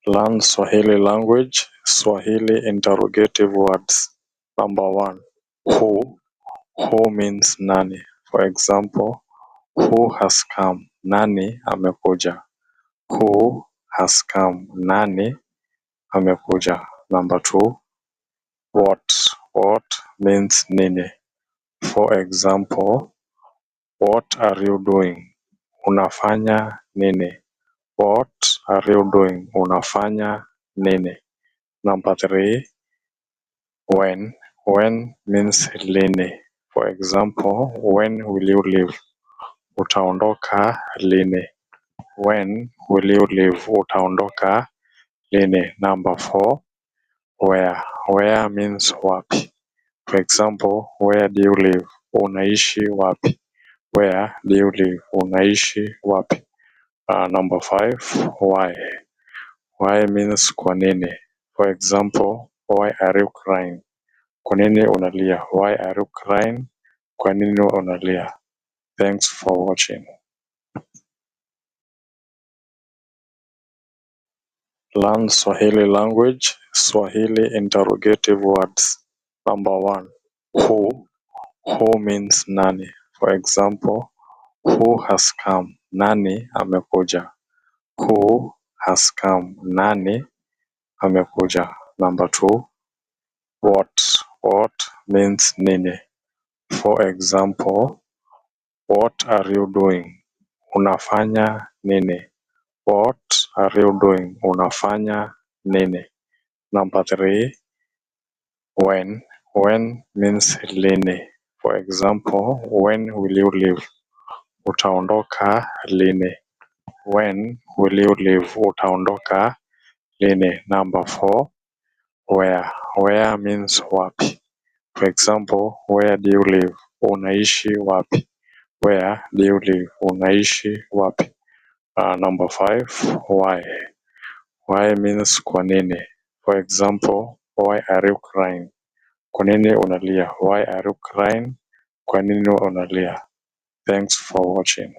Learn Swahili language. Swahili interrogative words. Number 1. Who. Who means nani. For example, who has come? Nani amekuja. Who has come? Nani amekuja. Number 2. What. What means nini. For example, what are you doing? Unafanya nini. What are you doing? Unafanya nini. Number 3. When. When means lini. For example, when will you leave? Utaondoka lini. When will you leave? Utaondoka lini. Number 4. Where. Where means wapi. For example, where do you live? Unaishi wapi. Where do you live? Unaishi wapi. Number 5. Why. Why means kwa nini. For example, why are you crying? Kwa nini unalia? Why are you crying? Kwa nini unalia? Thanks for watching. Learn Swahili language. Swahili interrogative words. Number 1. Who. Who means nani. For example, who has come? Nani amekuja. Who has come? Nani amekuja. Number 2. What. What means nini. For example, what are you doing? Unafanya nini. What are you doing? Unafanya nini. Number 3. When. When means lini. For example, when will you leave? Utaondoka lini. When will you leave? Utaondoka lini. Number 4. Where. Where means wapi. For example, where do you live? Unaishi wapi. Where do you live? Unaishi wapi. Number 5. Why. Why means kwa nini. For example, why are you crying? Kwa nini unalia? Why are you crying? Kwa nini unalia? Thanks for watching.